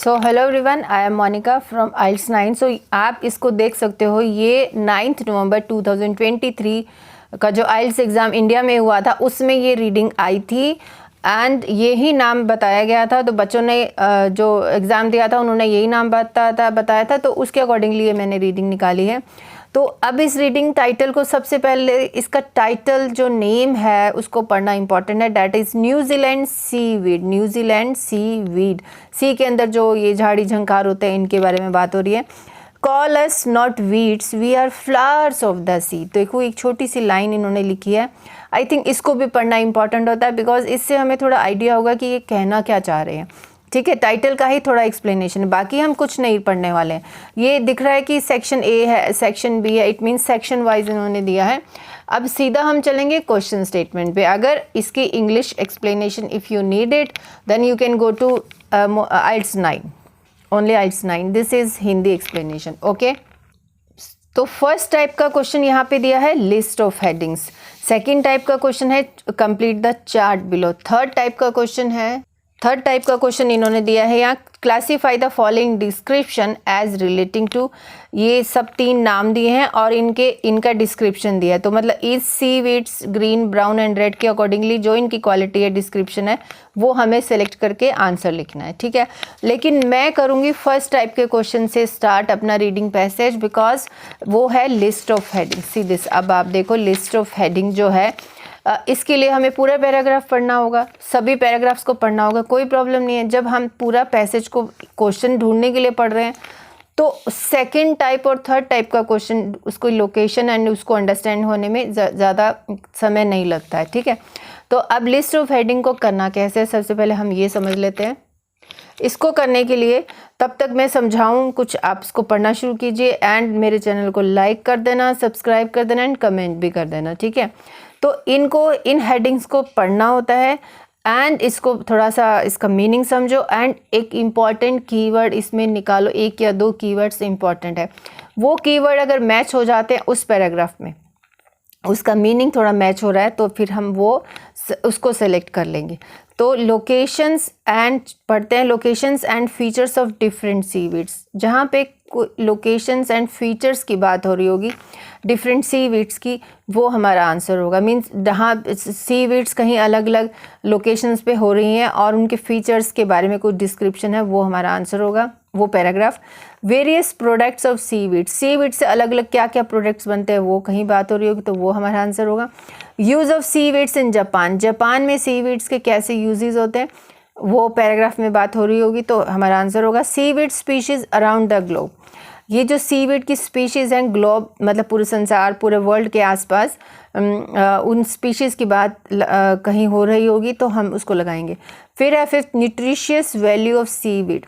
So hello everyone, I am Monica from IELTS 9। So आप इसको देख सकते हो, ये 9 नवंबर 2023 का जो IELTS एग्ज़ाम इंडिया में हुआ था उसमें ये रीडिंग आई थी एंड यही नाम बताया गया था। तो बच्चों ने जो एग्ज़ाम दिया था उन्होंने यही नाम बताया था, तो उसके अकॉर्डिंगली ये मैंने रीडिंग निकाली है। तो अब इस रीडिंग टाइटल को सबसे पहले इसका टाइटल जो नेम है उसको पढ़ना इंपॉर्टेंट है, that is New Zealand seaweed. New Zealand seaweed, sea के अंदर जो ये झाड़ी झंकार होते हैं इनके बारे में बात हो रही है। Call us not weeds, we are flowers of the sea. तो देखो एक छोटी सी लाइन इन्होंने लिखी है। आई थिंक इसको भी पढ़ना इंपॉर्टेंट होता है बिकॉज इससे हमें थोड़ा आइडिया होगा कि ये कहना क्या चाह रहे हैं। ठीक है, टाइटल का ही थोड़ा एक्सप्लेनेशन है, बाकी हम कुछ नहीं पढ़ने वाले हैं। ये दिख रहा है कि सेक्शन ए है, सेक्शन बी है, इट मीन्स सेक्शन वाइज इन्होंने दिया है। अब सीधा हम चलेंगे क्वेश्चन स्टेटमेंट पे। अगर इसकी English explanation if you need it then you can go to IELTS 9, only IELTS 9, this is Hindi explanation. Okay, तो फर्स्ट टाइप का क्वेश्चन यहाँ पे दिया है list of headings. Second type का क्वेश्चन है complete the chart below. Third type का question इन्होंने दिया है यहाँ, classify the following description as relating to. ये सब तीन नाम दिए हैं और इनका डिस्क्रिप्शन दिया है। तो मतलब इस sea weeds green brown and red के अकॉर्डिंगली जो इनकी क्वालिटी है, डिस्क्रिप्शन है, वो हमें सेलेक्ट करके आंसर लिखना है। ठीक है, लेकिन मैं करूँगी फर्स्ट टाइप के क्वेश्चन से स्टार्ट अपना रीडिंग पैसेज, बिकॉज वो है list of heading. See this, अब आप देखो लिस्ट ऑफ हेडिंग जो है इसके लिए हमें पूरा पैराग्राफ पढ़ना होगा, सभी पैराग्राफ्स को पढ़ना होगा, कोई प्रॉब्लम नहीं है। जब हम पूरा पैसेज को क्वेश्चन ढूंढने के लिए पढ़ रहे हैं तो सेकंड टाइप और थर्ड टाइप का क्वेश्चन उसको लोकेशन एंड उसको अंडरस्टैंड होने में ज़्यादा समय नहीं लगता है। ठीक है, तो अब लिस्ट ऑफ हेडिंग को करना कैसे है, सबसे पहले हम ये समझ लेते हैं। इसको करने के लिए तब तक मैं समझाऊं कुछ, आप इसको पढ़ना शुरू कीजिए एंड मेरे चैनल को लाइक कर देना, सब्सक्राइब कर देना एंड कमेंट भी कर देना। ठीक है, तो इन हेडिंग्स को पढ़ना होता है एंड इसको थोड़ा सा इसका मीनिंग समझो एंड एक इम्पॉर्टेंट कीवर्ड इसमें निकालो। एक या दो कीवर्ड्स इम्पॉर्टेंट है, वो कीवर्ड अगर मैच हो जाते हैं उस पैराग्राफ में, उसका मीनिंग थोड़ा मैच हो रहा है तो फिर हम उसको सेलेक्ट कर लेंगे। तो लोकेशंस एंड पढ़ते हैं, locations and features of different seaweeds. जहाँ पे लोकेशंस एंड फीचर्स की बात हो रही होगी डिफरेंट सीवीड्स की, वो हमारा आंसर होगा। मींस जहाँ सीवीड्स कहीं अलग अलग लोकेशंस पे हो रही हैं और उनके फीचर्स के बारे में कुछ डिस्क्रिप्शन है, वो हमारा आंसर होगा, वो paragraph. Various products of seaweeds, seaweeds से अलग अलग क्या क्या प्रोडक्ट्स बनते हैं वो कहीं बात हो रही होगी तो वो हमारा आंसर होगा। Use of seaweeds in Japan, Japan में सीवीड्स के कैसे यूजेस होते हैं वो पैराग्राफ में बात हो रही होगी तो हमारा आंसर होगा। Seaweed species around the globe, ये जो सीवीड की स्पीशीज़ हैं, ग्लोब मतलब पूरे संसार, पूरे वर्ल्ड के आसपास उन स्पीशीज़ की बात कहीं हो रही होगी तो हम उसको लगाएंगे। फिर है fifth, nutritious value of seaweed.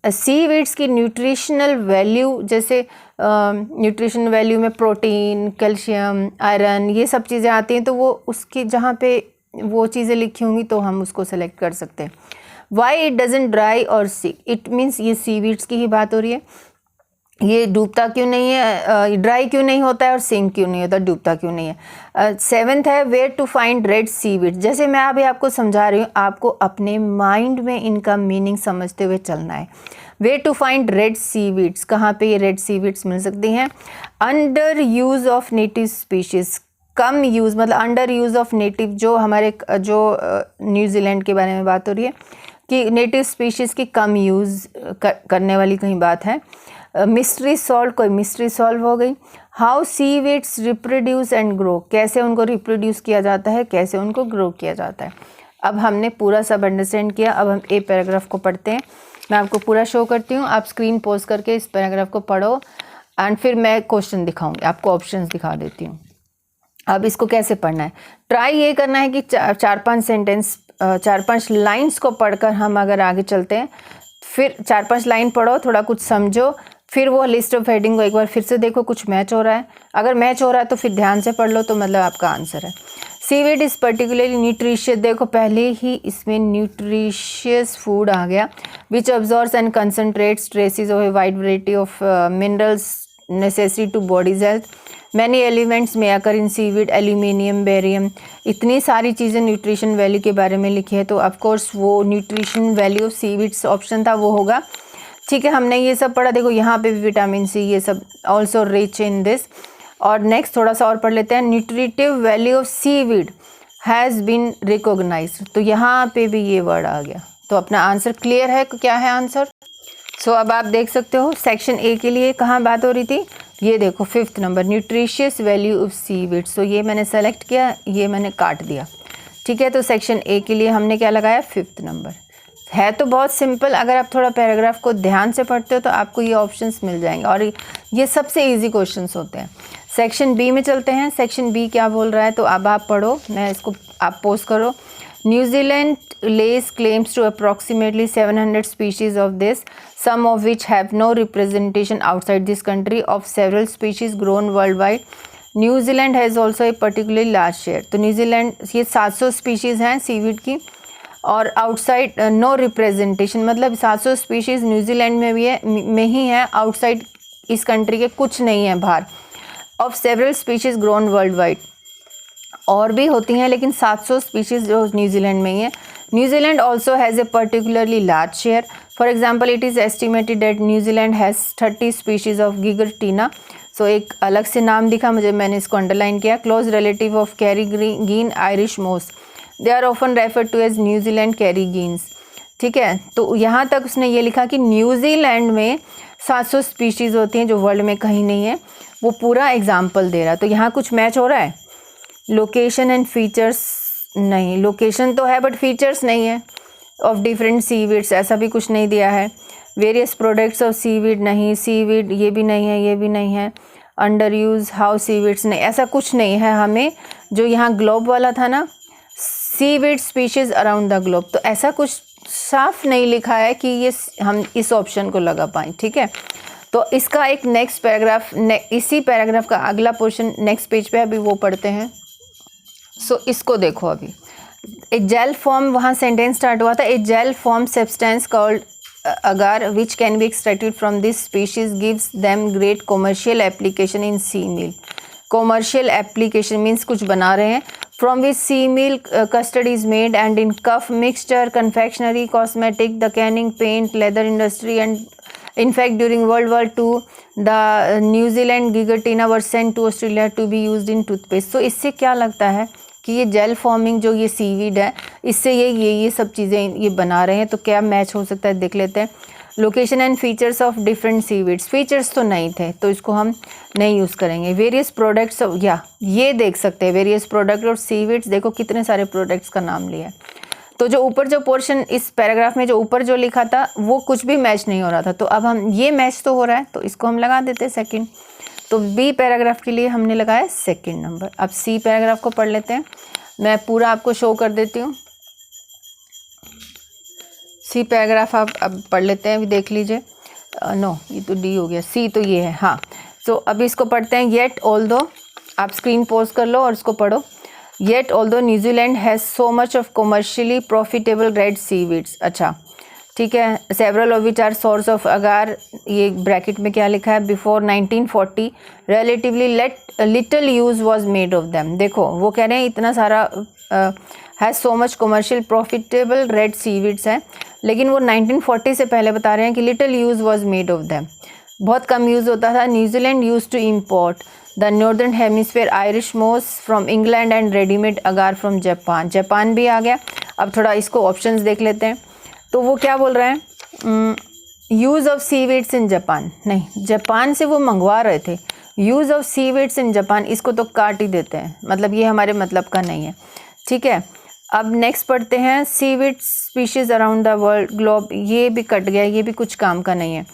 Seaweeds की न्यूट्रिशनल वैल्यू, जैसे न्यूट्रिशन वैल्यू में प्रोटीन, कैल्शियम, आयरन, ये सब चीज़ें आती हैं, तो वो उसकी जहाँ पे वो चीज़ें लिखी होंगी तो हम उसको सेलेक्ट कर सकते हैं। वाई इट डजेंट ड्राई और सिंक, इट मीन्स ये सीवीड्स की ही बात हो रही है। ये डूबता क्यों नहीं है, ड्राई क्यों नहीं होता है और सिंक क्यों नहीं होता, डूबता क्यों नहीं है। सेवेंथ है where to find red seaweed. जैसे मैं अभी आपको समझा रही हूँ, आपको अपने माइंड में इनका मीनिंग समझते हुए चलना है। Where to find red seaweeds, कहाँ पे ये रेड सीवीड्स मिल सकती हैं। Under use of native species, कम यूज़ मतलब अंडर यूज़ ऑफ नेटिव, जो हमारे जो न्यूजीलैंड के बारे में बात हो रही है कि नेटिव स्पीशीज़ की कम यूज़ करने वाली कहीं बात है। मिस्ट्री सॉल्व, कोई मिस्ट्री सॉल्व हो गई। How seaweeds reproduce and grow, कैसे उनको रिप्रोड्यूस किया जाता है, कैसे उनको ग्रो किया जाता है। अब हमने पूरा सब अंडरस्टैंड किया, अब हम ए पैराग्राफ को पढ़ते हैं। मैं आपको पूरा शो करती हूँ, आप स्क्रीन पॉज करके इस पैराग्राफ को पढ़ो एंड फिर मैं क्वेश्चन दिखाऊंगी, आपको ऑप्शंस दिखा देती हूँ। अब इसको कैसे पढ़ना है, ट्राई ये करना है कि चार पांच लाइन्स को पढ़कर हम अगर आगे चलते हैं, फिर 4-5 लाइन पढ़ो, थोड़ा कुछ समझो, फिर वो लिस्ट ऑफ हेडिंग को एक बार फिर से देखो कुछ मैच हो रहा है। अगर मैच हो रहा है तो फिर ध्यान से पढ़ लो, तो मतलब आपका आंसर है। सीवीड इज़ पर्टिकुलरली न्यूट्रिशियस, देखो पहले ही इसमें न्यूट्रिशियस फूड आ गया। Which absorbs and concentrates traces of a wide variety of minerals, necessary to body's health. Many elements में आकर इन सीवीड, एल्यूमिनियम, बेरियम, इतनी सारी चीज़ें न्यूट्रिशन वैल्यू के बारे में लिखी है, तो ऑफकोर्स वो nutrition value of seaweeds option था, वो होगा। ठीक है, हमने ये सब पढ़ा। देखो यहाँ पे भी विटामिन सी, ये सब ऑल्सो रिच इन दिस। और नेक्स्ट थोड़ा सा और पढ़ लेते हैं। Nutritive value of seaweed has been recognised, तो यहाँ पे भी ये वर्ड आ गया। तो अपना आंसर क्लियर है, क्या है आंसर? सो अब आप देख सकते हो सेक्शन ए के लिए कहाँ बात हो रही थी, ये देखो 5th number, nutritious value of seaweed. So ये मैंने सेलेक्ट किया, ये मैंने काट दिया। ठीक है, तो सेक्शन ए के लिए हमने क्या लगाया, 5th नंबर। है तो बहुत सिंपल, अगर आप थोड़ा पैराग्राफ को ध्यान से पढ़ते हो तो आपको ये ऑप्शंस मिल जाएंगे, और ये सबसे इजी क्वेश्चंस होते हैं। सेक्शन बी में चलते हैं। सेक्शन बी क्या बोल रहा है, तो अब आप पढ़ो, मैं इसको आप पोस्ट करो। New Zealand lays claims to approximately 700 species of this, some of which have no representation outside this country of several species grown worldwide. New Zealand has also a particularly large share. तो New Zealand ये 700 species हैं seaweed की, और outside no representation, मतलब 700 species New Zealand में भी है, में ही है, आउटसाइड इस कंट्री के कुछ नहीं है बाहर। Of several species grown world wide, और भी होती हैं लेकिन 700 स्पीशीज़ जो न्यूजीलैंड में ही है। New Zealand also has a particularly large share. For example, it is estimated that New Zealand has 30 species of gigartina. So एक अलग से नाम दिखा मुझे, मैंने इसको अंडरलाइन किया। Close relative of carrageen Irish moss, they are often refer to as New Zealand carrageens. ठीक है, तो यहाँ तक उसने ये लिखा कि न्यूजीलैंड में 700 स्पीशीज़ होती हैं जो वर्ल्ड में कहीं नहीं है, वो पूरा एग्जाम्पल दे रहा है। तो यहाँ कुछ मैच हो रहा है। लोकेशन एंड फीचर्स नहीं, लोकेशन तो है बट फीचर्स नहीं है। ऑफ डिफरेंट सीवीड्स, ऐसा भी कुछ नहीं दिया है। वेरियस प्रोडक्ट्स ऑफ सीवीड नहीं, सीवीड ये भी नहीं है, ये भी नहीं है। अंडर यूज हाउ सीवीड्स नहीं, ऐसा कुछ नहीं है। हमें जो यहाँ ग्लोब वाला था ना, seaweed species around the globe, तो ऐसा कुछ साफ नहीं लिखा है कि ये हम इस ऑप्शन को लगा पाएँ। ठीक है, तो इसका एक नेक्स्ट पैराग्राफ, इसी पैराग्राफ का अगला पोर्शन नेक्स्ट पेज पे अभी वो पढ़ते हैं। सो इसको देखो अभी, ए जेल फॉर्म, वहाँ सेंटेंस स्टार्ट हुआ था, a gel form substance called agar which can be extracted from this species gives them great commercial application in sea meal. Commercial application means कुछ बना रहे हैं। From which sea meal custard is made and in cuff, mixture, confectionery, cosmetic, the canning, paint, leather industry, and in fact during World War II the New Zealand gigatina were sent to Australia to be used in toothpaste. So इससे क्या लगता है कि ये jail forming जो ये seaweed है, इससे ये सब चीज़ें ये बना रहे हैं। तो क्या मैच हो सकता है, देख लेते हैं। Location and features of different seaweeds, features तो नहीं थे तो इसको हम नहीं यूज़ करेंगे। वेरियस प्रोडक्ट्स, या ये देख सकते हैं वेरियस प्रोडक्ट और सीवीड्स, देखो कितने सारे प्रोडक्ट्स का नाम लिया है। तो जो ऊपर जो पोर्शन इस पैराग्राफ में जो ऊपर जो लिखा था वो कुछ भी मैच नहीं हो रहा था, तो अब हम ये मैच तो हो रहा है, तो इसको हम लगा देते हैं सेकेंड। तो बी पैराग्राफ के लिए हमने लगाया 2nd नंबर। अब सी पैराग्राफ को पढ़ लेते हैं, मैं पूरा आपको शो कर देती हूँ। सी पैराग्राफ आप अब पढ़ लेते हैं, अभी देख लीजिए। नो, ये तो डी हो गया, सी तो ये है। हाँ, तो अभी इसको पढ़ते हैं। येट ऑल्दो, आप स्क्रीन पॉज कर लो और इसको पढ़ो। Yet although New Zealand has so much of commercially profitable red seaweeds. अच्छा, ठीक है। Several of which are source of agar, ये ब्रैकेट में क्या लिखा है, before 1940 relatively little use was made of them. देखो वो कह रहे हैं इतना सारा has so much commercial profitable red seaweeds हैं, लेकिन वो 1940 से पहले बता रहे हैं कि little use was made of them, बहुत कम यूज़ होता था। New Zealand use to import the northern hemisphere Irish moss from England and readymade agar from Japan. Japan भी आ गया। अब थोड़ा इसको ऑप्शंस देख लेते हैं। तो वो क्या बोल रहे हैं, use of seaweeds in Japan, नहीं, जापान से वो मंगवा रहे थे। Use of seaweeds in Japan, इसको तो काट ही देते हैं, मतलब ये हमारे मतलब का नहीं है। ठीक है, अब नेक्स्ट पढ़ते हैं। Seaweed species around the world globe, ये भी कट गया, ये भी कुछ काम का नहीं है।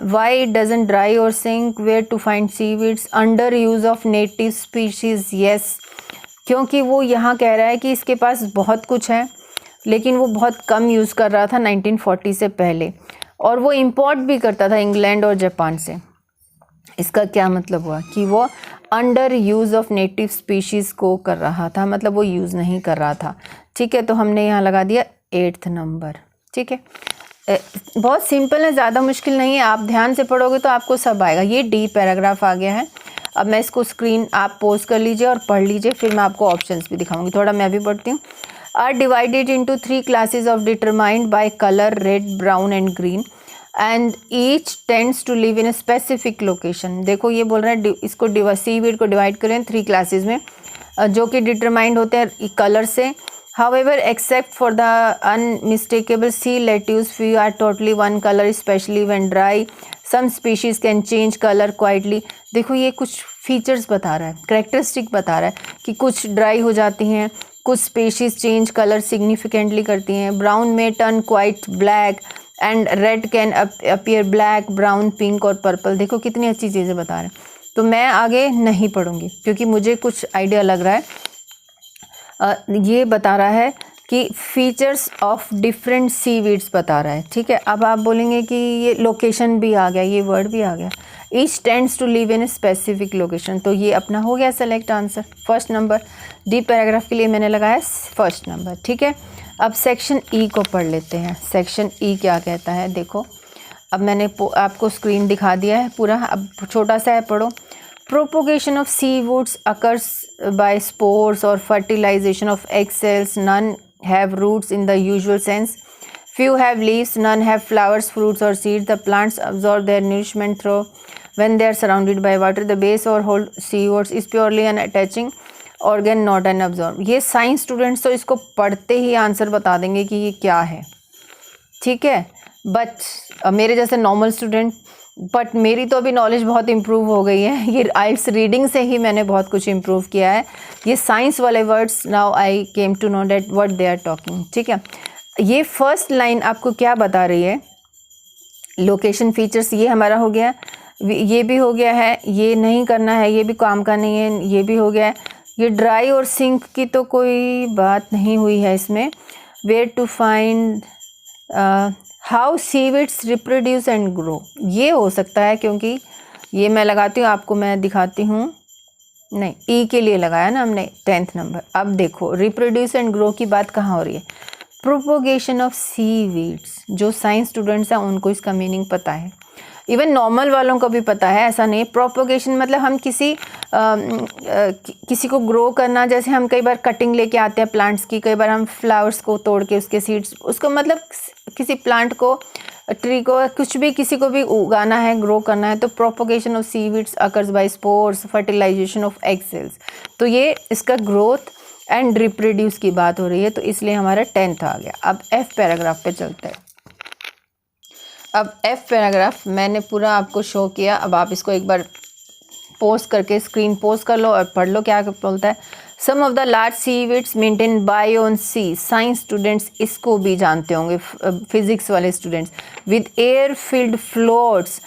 वाई डजंट ड्राई और sink, where to find seaweeds, under use of native species, yes, क्योंकि वो यहाँ कह रहा है कि इसके पास बहुत कुछ है लेकिन वो बहुत कम यूज़ कर रहा था 1940 से पहले, और वो इंपोर्ट भी करता था इंग्लैंड और जापान से। इसका क्या मतलब हुआ कि वो under use of native species को कर रहा था, मतलब वो यूज़ नहीं कर रहा था। ठीक है, तो हमने यहाँ लगा दिया 8th नंबर। ठीक है, बहुत सिंपल है, ज़्यादा मुश्किल नहीं है, आप ध्यान से पढ़ोगे तो आपको सब आएगा। ये डी पैराग्राफ आ गया है। अब मैं इसको स्क्रीन आप पॉज कर लीजिए और पढ़ लीजिए, फिर मैं आपको ऑप्शंस भी दिखाऊंगी। थोड़ा मैं भी पढ़ती हूँ। Are divided into 3 classes of determined by colour red, brown and green and each tends to live in a specific location. देखो ये बोल रहा है इसको सीवीड को डिवाइड करें 3 क्लासेस में, जो कि डिटरमाइंड होते हैं कलर से। However, except for the unmistakable sea lettuce, few are totally one color, especially when dry. Some species can change color quietly. देखो ये कुछ फीचर्स बता रहा है, करेक्टरिस्टिक बता रहा है कि कुछ ड्राई हो जाती हैं, कुछ स्पीशीज चेंज कलर सिग्निफिकेंटली करती हैं। ब्राउन में turn quite black and red can appear black, brown, pink और पर्पल। देखो कितनी अच्छी चीज़ें बता रहे हैं। तो मैं आगे नहीं पढ़ूंगी क्योंकि मुझे कुछ आइडिया लग रहा है। ये बता रहा है कि फीचर्स ऑफ डिफरेंट सीवीड्स बता रहा है, ठीक है। अब आप बोलेंगे कि ये लोकेशन भी आ गया, ये वर्ड भी आ गया। Each tends to live in a specific location, तो ये अपना हो गया select answer, first number. D paragraph के लिए मैंने लगाया फर्स्ट नंबर, ठीक है। अब सेक्शन ई को पढ़ लेते हैं। सेक्शन ई क्या कहता है, देखो अब मैंने आपको स्क्रीन दिखा दिया है पूरा, अब छोटा सा है, पढ़ो। Propagation of seaweeds occurs by spores or fertilization of egg cells. None have roots in the usual sense. Few have leaves, none have flowers, fruits or seeds. The plants absorb their nourishment through when they are surrounded by water. The base or whole seaweeds is purely an attaching organ, not an absorb. ये science students तो इसको पढ़ते ही answer बता देंगे कि ये क्या है, ठीक है। बट मेरे जैसे नॉर्मल स्टूडेंट, बट मेरी तो अभी नॉलेज बहुत इम्प्रूव हो गई है, ये आइल्स रीडिंग से ही मैंने बहुत कुछ इम्प्रूव किया है। ये साइंस वाले words now I came to know that what they are talking, ठीक है। ये फर्स्ट लाइन आपको क्या बता रही है, लोकेशन फीचर्स, ये हमारा हो गया, ये भी हो गया है, ये नहीं करना है, ये भी काम का नहीं है, ये भी हो गया है। ये ड्राई और सिंक की तो कोई बात नहीं हुई है इसमें। Where to find how seaweeds reproduce and grow, ये हो सकता है क्योंकि ये मैं लगाती हूँ, आपको मैं दिखाती हूँ। नहीं, ई के लिए लगाया ना हमने 10th नंबर। अब देखो रिप्रोड्यूस एंड ग्रो की बात कहाँ हो रही है, प्रोपोगेशन ऑफ सीवीड्स। जो साइंस स्टूडेंट्स हैं उनको इसका मीनिंग पता है, इवन नॉर्मल वालों को भी पता है, ऐसा नहीं। प्रोपोगेशन मतलब हम किसी को ग्रो करना, जैसे हम कई बार कटिंग लेके आते हैं प्लांट्स की, कई बार हम फ्लावर्स को तोड़ के उसके सीड्स, उसको मतलब किसी प्लांट को, ट्री को, कुछ भी किसी को भी उगाना है, ग्रो करना है, तो propagation of seaweeds occurs by spores, fertilisation of egg cells. तो ये इसका ग्रोथ एंड रिप्रोड्यूस की बात हो रही है, तो इसलिए हमारा 10th आ गया। अब एफ पैराग्राफ पे चलते हैं। अब एफ पैराग्राफ मैंने पूरा आपको शो किया, अब आप इसको एक बार पोस्ट करके स्क्रीन पोस्ट कर लो और पढ़ लो क्या बोलता है। Some of the large seaweeds maintain by on sea, science students इसको भी जानते होंगे, फिजिक्स वाले students. With air filled floats,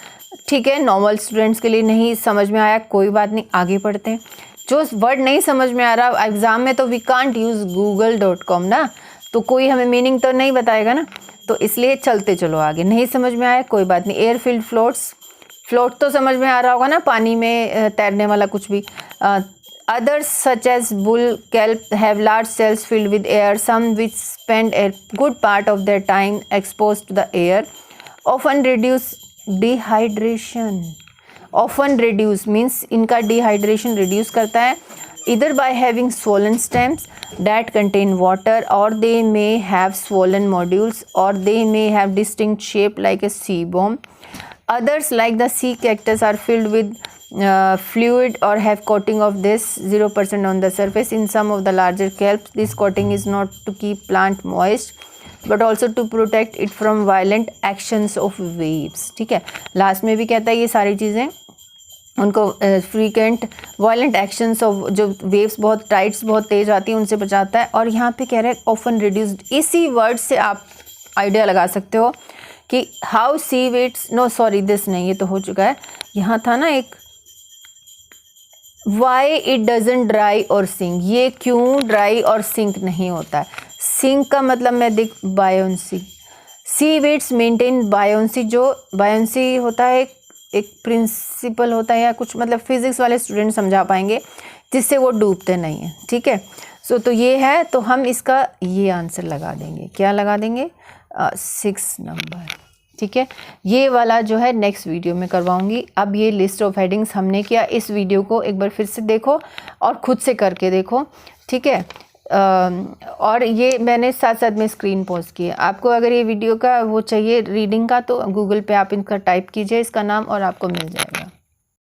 ठीक है। नॉर्मल स्टूडेंट्स के लिए नहीं समझ में आया, कोई बात नहीं, आगे पढ़ते हैं। जो वर्ड नहीं समझ में आ रहा एग्जाम में, तो वी कांट यूज़ google.com ना, तो कोई हमें मीनिंग तो नहीं बताएगा ना, तो इसलिए चलते चलो आगे। नहीं समझ में आया कोई बात नहीं। एयर फिल्ड फ्लोट्स, फ्लोट तो समझ में आ रहा होगा ना, पानी में तैरने वाला कुछ भी। Others such as bull, kelp have large cells filled with air, some which spend a good part of their time exposed to the air, often reduce dehydration. Often reduce means इनका dehydration reduce करता है, either by having swollen stems that contain water, or they may have swollen nodules, or they may have distinct shape like a sea bomb. Others like the sea cactus are filled with fluid or have coating of this 0% on the surface. In some of the larger kelps, this coating is not to keep plant moist but also to protect it from violent actions of waves, ठीक है। Last में भी कहता है ये सारी चीज़ें उनको फ्रीक्वेंट वायलेंट एक्शंस ऑफ, जो वेव्स बहुत टाइड्स बहुत तेज आती हैं उनसे बचाता है। और यहाँ पे कह रहे हैं ऑफन रिड्यूस्ड, इसी वर्ड से आप आइडिया लगा सकते हो कि how seaweeds, no sorry this नहीं, ये तो हो चुका है, यहाँ था ना एक, वाई इट डजेंट ड्राई और सिंक, ये क्यों ड्राई और सिंक नहीं होता है। सिंक का मतलब मैं देख बायोन्सी, सीवीड्स मेंटेन बायोन्सी, जो बायोन्सी होता है एक प्रिंसिपल होता है या कुछ, मतलब फिजिक्स वाले स्टूडेंट समझा पाएंगे, जिससे वो डूबते नहीं हैं, ठीक है। सो तो ये है, तो हम इसका ये आंसर लगा देंगे, क्या लगा देंगे, 6 नंबर, ठीक है। ये वाला जो है नेक्स्ट वीडियो में करवाऊंगी। अब ये लिस्ट ऑफ हेडिंग्स हमने किया, इस वीडियो को एक बार फिर से देखो और खुद से करके देखो, ठीक है। और ये मैंने साथ साथ में स्क्रीन पॉज की है। आपको अगर ये वीडियो का वो चाहिए रीडिंग का, तो गूगल पे आप इनका टाइप कीजिए इसका नाम और आपको मिल जाएगा।